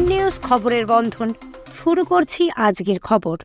বন্ধন news খবরের বন্ধন শুরু করছি আজকের খবর।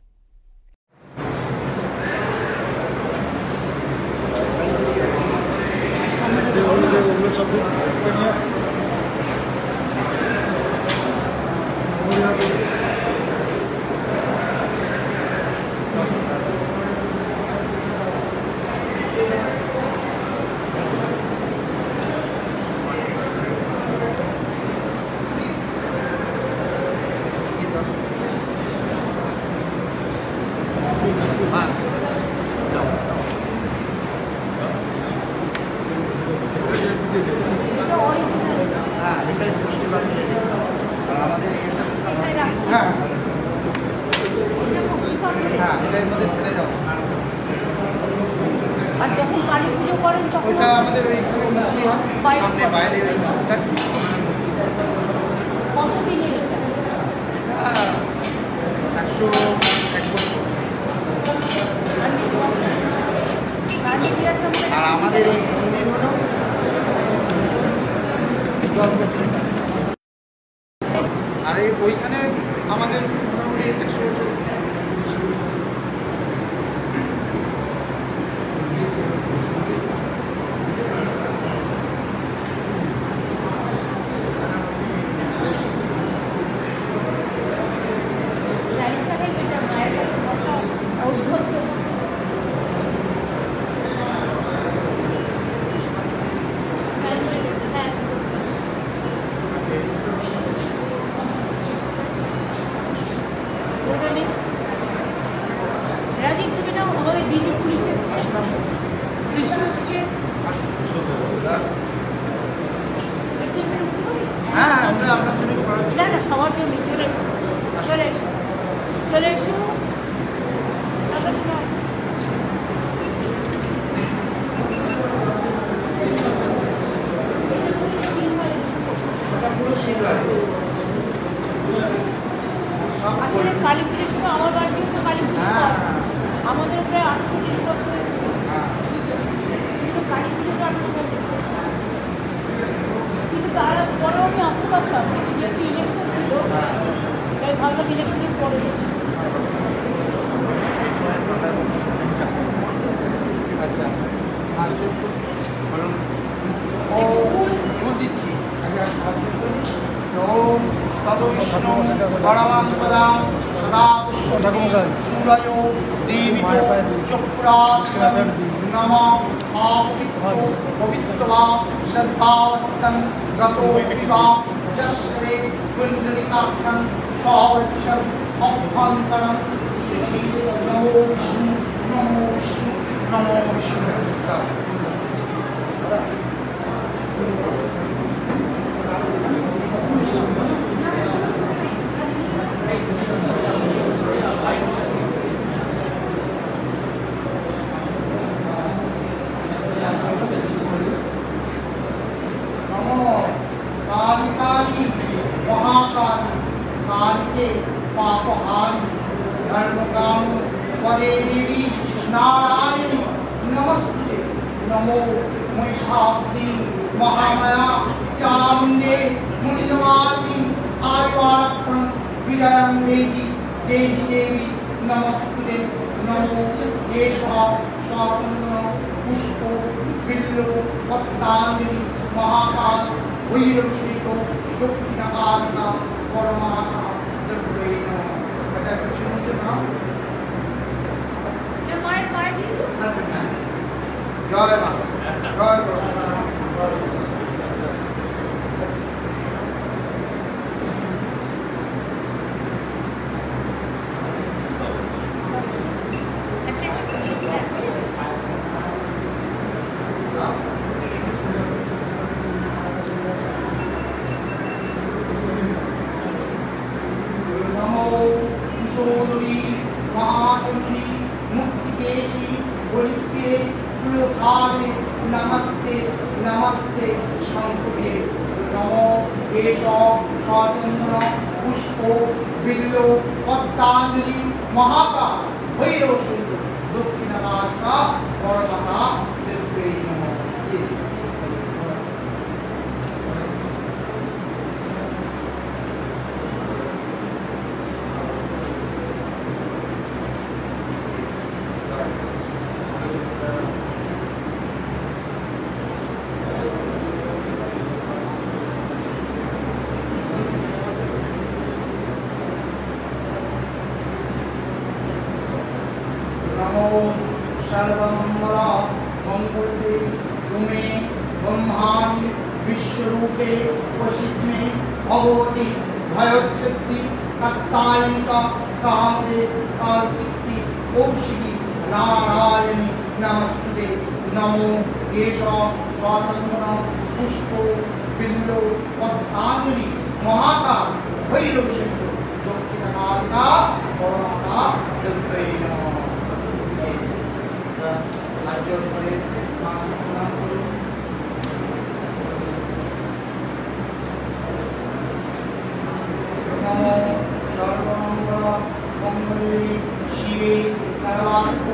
सर्वमंगल मंगले तुमे ब्रह्माणि विश्वरूपे प्रसिद्धि भगवती भयोत्सिद्धि तत्तायिक कामदे कार्तिकी कौशिकी नारायणी नमस्ते नमो येष स्वचंद्र पुष्प बिल्लो पद्मांजलि महाकाल भैरव सिंधु दक्षिण कालिका करुणाका दुर्गै नमः। राज्य परे प्रणाम करो। नमो सर्वमंगल मंगले शिवे सर्वार्थ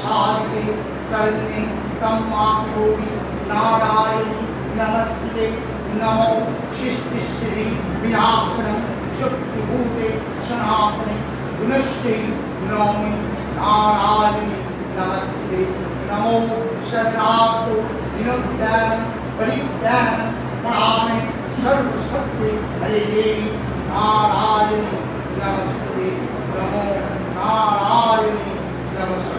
साधिके शरण्ये त्र्यंबके नारायणी नमस्ते नमो शिष्टिश्री विनाशनं शक्तिभूते सनातने गुणश्री नौमि नारायणी नमस्ते नमो शरणागतो विनोद्यानं परित्यानं प्राणे सर्वसत्ये हरे देवी नारायणी नमस्ते नमो नारायणी नमस्ते।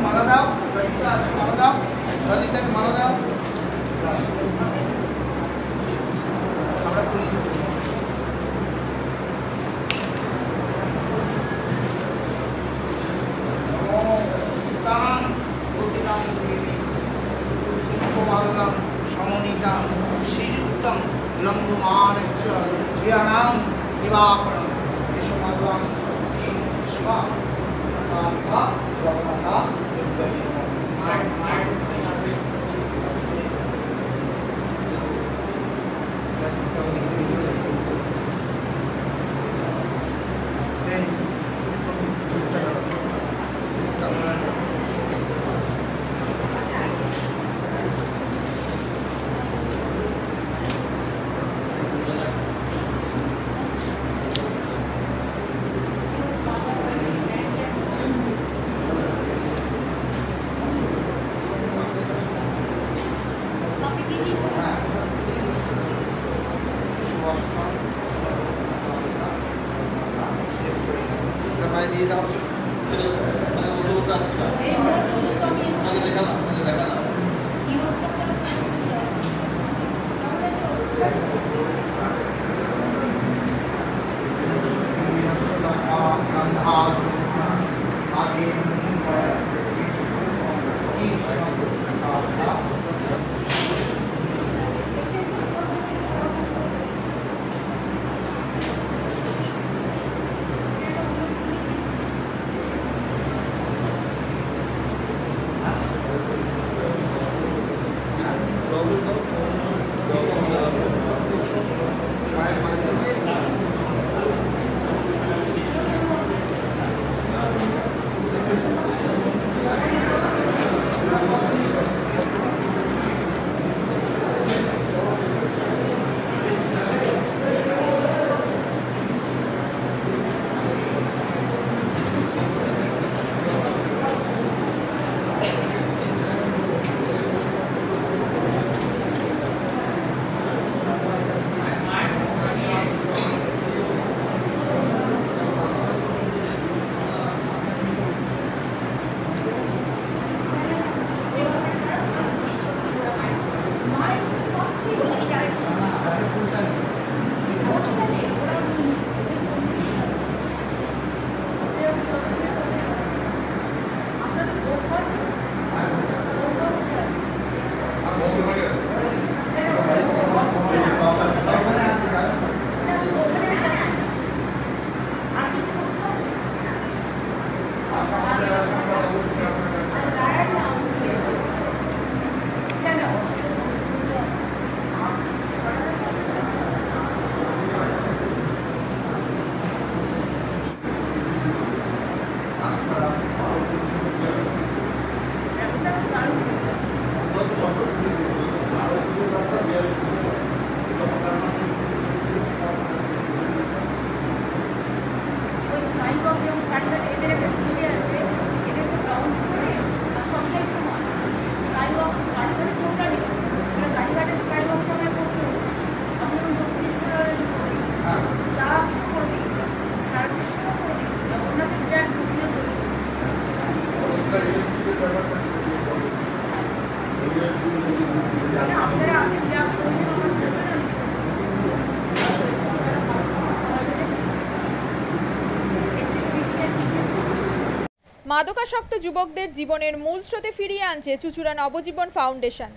माला दाओ माला दाओ ललिता माला दाओ আমরা পুরি समनीतां श्रीयुक्तं लम्बमानच्च क्रियाणां दिवाकरं विश्वमातां श्री शिवा कालिका गौरमाता दुर्गै नमः। দিয়ে দাও গাড়িঘাটে স্কাই ওয়াক মাদকাসক্ত যুবকদের জীবনের মূল স্রোতে ফিরিয়ে আনছে চুঁচুড়া নবজীবন ফাউন্ডেশন।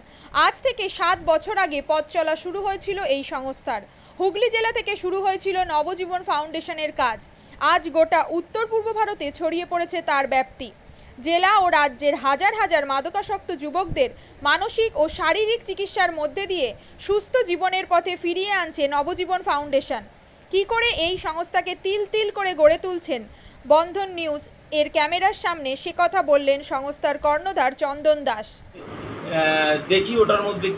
আজ থেকে 7 বছর আগে পথ চলা শুরু হয়েছিল এই সংস্থার। হুগলি জেলা থেকে শুরু হয়েছিল নবজীবন ফাউন্ডেশনের কাজ। আজ গোটা উত্তর পূর্ব ভারতে ছড়িয়ে পড়েছে তার ব্যাপ্তি। জেলা ও রাজ্যের হাজার হাজার মাদকাসক্ত যুবকদের মানসিক ও শারীরিক চিকিৎসার মধ্যে দিয়ে সুস্থ জীবনের পথে ফিরিয়ে আনছে নবজীবন ফাউন্ডেশন। কী করে এই সংস্থাকে তিল তিল করে গড়ে তুলছেন বন্ধন নিউজ এর ক্যামেরার সামনে সে কথা বললেন সংস্থার কর্ণধার চন্দন দাস। দেখি ওটার মধ্যে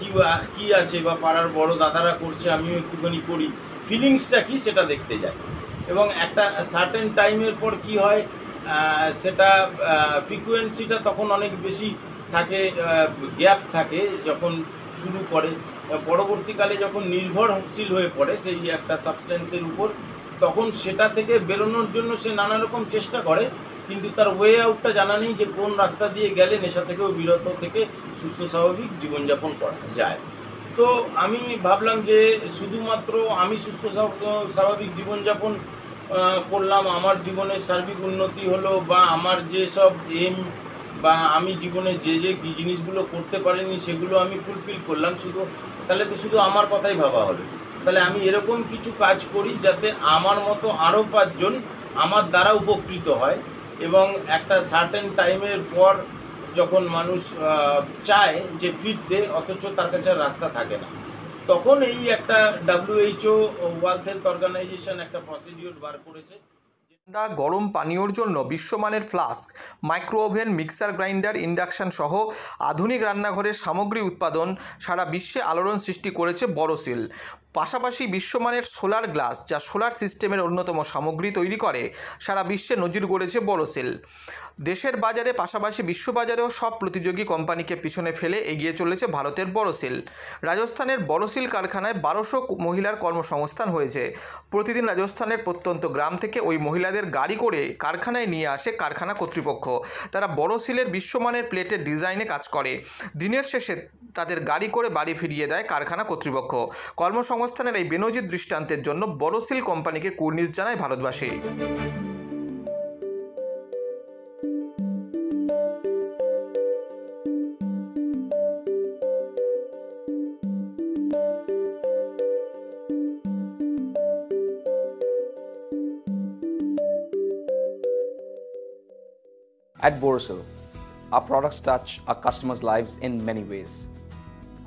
কি আছে বা পাড়ার বড় দাদারা করছে, আমিও একটুখানি করি, ফিলিংসটা কি সেটা দেখতে যাই। এবং একটা সার্টেন টাইমের পর কি হয়, সেটা ফ্রিকোয়েন্সিটা তখন অনেক বেশি থাকে, গ্যাপ থাকে যখন শুরু করে। পরবর্তীকালে যখন নির্ভরশীল হয়ে পড়ে সেই একটা সাবস্টেন্সের উপর, তখন সেটা থেকে বেরোনোর জন্য সে নানা রকম চেষ্টা করে, কিন্তু তার ওয়ে আউটটা জানা নেই যে কোন রাস্তা দিয়ে গেলে নেশা থেকেও বিরত থেকে সুস্থ স্বাভাবিক জীবনযাপন করা যায়। তো আমি ভাবলাম যে শুধুমাত্র আমি সুস্থ স্বাভাবিক জীবনযাপন করলাম, আমার জীবনের সার্বিক উন্নতি হলো, বা আমার যেসব এম বা আমি জীবনে যে জিনিসগুলো করতে পারিনি সেগুলো আমি ফুলফিল করলাম, তাহলে তো শুধু আমার কথাই ভাবা হলো। তাহলে আমি এরকম কিছু কাজ করি যাতে আমার মতো আরও 5 জন আমার দ্বারা উপকৃত হয়। এবং একটা সার্টেন টাইমের পর যখন মানুষ চায় যে ফিরতে, অথচ তার কাছে রাস্তা থাকে না, তখন এই একটা WHO ওয়ার্ল্ড হেলথ অর্গানাইজেশন একটা প্রসিডিওর বার করেছে। ঠান্ডা গরম পানীয়র জন্য বিশ্বমানের flask, micro oven, mixer grinder, induction সহ আধুনিক রান্নাঘরের সামগ্রী উৎপাদন সারা বিশ্বে আলোড়ন সৃষ্টি করেছে বড়সিল। পাশাপাশি বিশ্বমানের সোলার গ্লাস, যা সোলার সিস্টেমের অন্যতম সামগ্রী তৈরি করে, সারা বিশ্বে নজির গড়েছে বড়সিল। দেশের বাজারে পাশাপাশি বিশ্ববাজারেও সব প্রতিযোগী কোম্পানিকে পিছনে ফেলে এগিয়ে চলেছে ভারতের বড়সিল। রাজস্থানের বড়সিল কারখানায় 1200 মহিলার কর্মসংস্থান হয়েছে। প্রতিদিন রাজস্থানের প্রত্যন্ত গ্রাম থেকে ওই মহিলাদের গাড়ি করে কারখানায় নিয়ে আসে কারখানা কর্তৃপক্ষ। তারা বড়সিলের বিশ্বমানের প্লেটের ডিজাইনে কাজ করে। দিনের শেষে তাদের গাড়ি করে বাড়ি ফিরিয়ে দেয় কারখানা কর্তৃপক্ষ। কর্মসংস্থানের এই বেনজির দৃষ্টান্তের জন্য বড়সিল কোম্পানিকে কুর্নিশ জানায় ভারতবাসী। At Borosil, our products touch our customers' lives in many ways.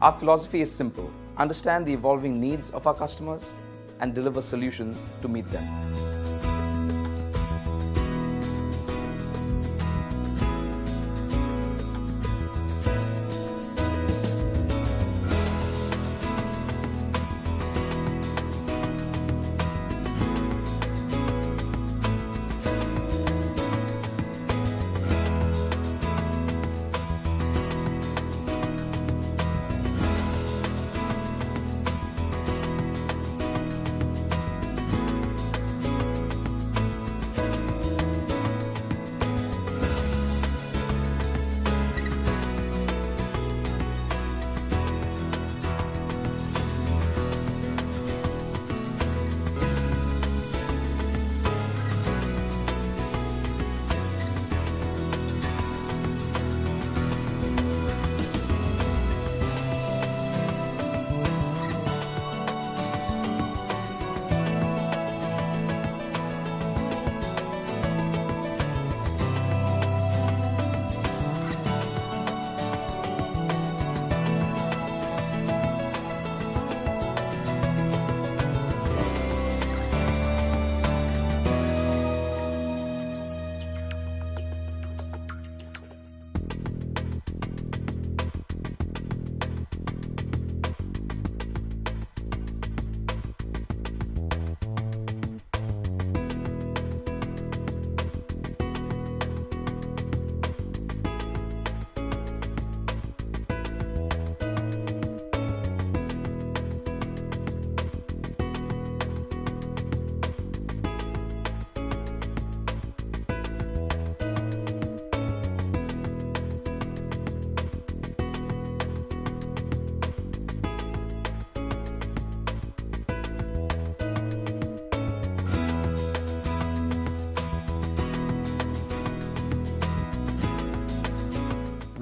Our philosophy is simple: understand the evolving needs of our customers and deliver solutions to meet them.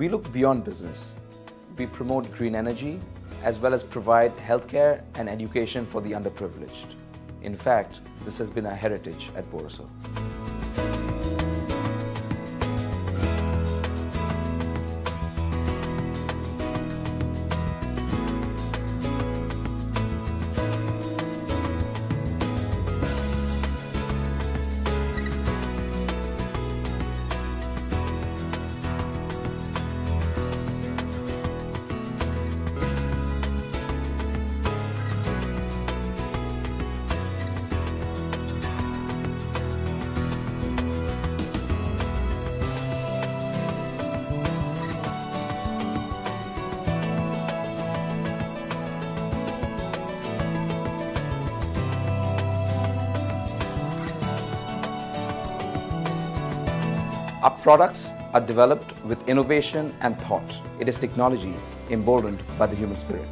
We look beyond business. We promote green energy as well as provide healthcare and education for the underprivileged. In fact, this has been our heritage at Borosil. Our products are developed with innovation and thought. It is technology emboldened by the human spirit.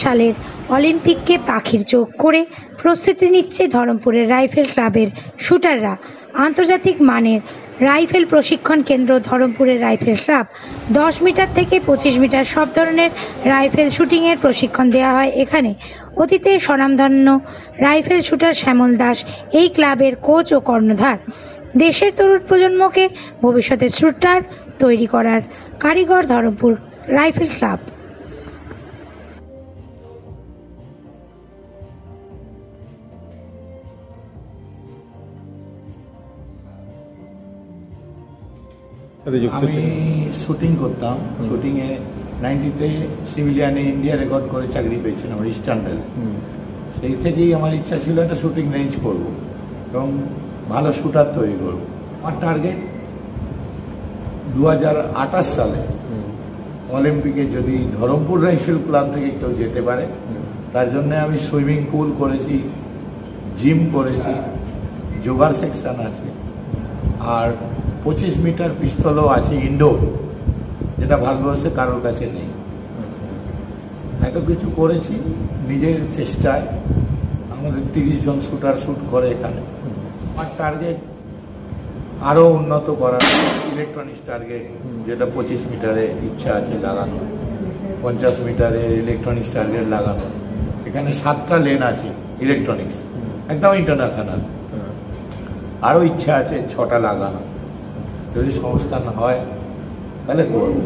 সালের অলিম্পিককে পাখির চোখ করে প্রস্তুতি নিচ্ছে ধরমপুরের rifle ক্লাবের শুটাররা। আন্তর্জাতিক মানের rifle প্রশিক্ষণ কেন্দ্র ধরমপুরের রাইফেল ক্লাব 10 মিটার থেকে 25 মিটার সব ধরনের রাইফেল শুটিংয়ের প্রশিক্ষণ দেওয়া হয় এখানে। অতীতের স্বনামধন্য রাইফেল শুটার শ্যামল দাস এই ক্লাবের কোচ ও কর্ণধার। দেশের তরুণ প্রজন্মকে ভবিষ্যতে শুটার তৈরি করার কারিগর ধরমপুর রাইফেল ক্লাব। আমি শুটিং করতাম। শুটিংয়ে 90-তে সিভিলিয়ানে ইন্ডিয়া রেকর্ড করে চাকরি পেয়েছিলাম ইস্টার্ন রেল। সেই থেকেই আমার ইচ্ছা ছিল একটা শুটিং রেঞ্জ করব এবং ভালো শুটার তৈরি করব। আমার টার্গেট 2028 সালে অলিম্পিকে যদি ধরমপুর রাইফেল ক্লাব থেকে কেউ যেতে পারে, তার জন্য আমি সুইমিং পুল করেছি, জিম করেছি, যোগার সেকশন আছে, আর 25 মিটার পিস্তলও আছে ইনডোর, যেটা ভারতবর্ষে কারোর কাছে নেই। এত কিছু করেছি নিজের চেষ্টায়। আমাদের 30 জন শুটার শুট করে এখানে। আমার টার্গেট আরও উন্নত করার, ইলেকট্রনিক্স টার্গেট, যেটা 25 মিটারে ইচ্ছা আছে লাগানো, 50 মিটারে ইলেকট্রনিক্স টার্গেট লাগানো। এখানে 7টা লেন আছে ইলেকট্রনিক্স, একদম ইন্টারন্যাশনাল। আরও ইচ্ছা আছে 6টা লাগানো, যদি সংস্থান হয় তাহলে করব।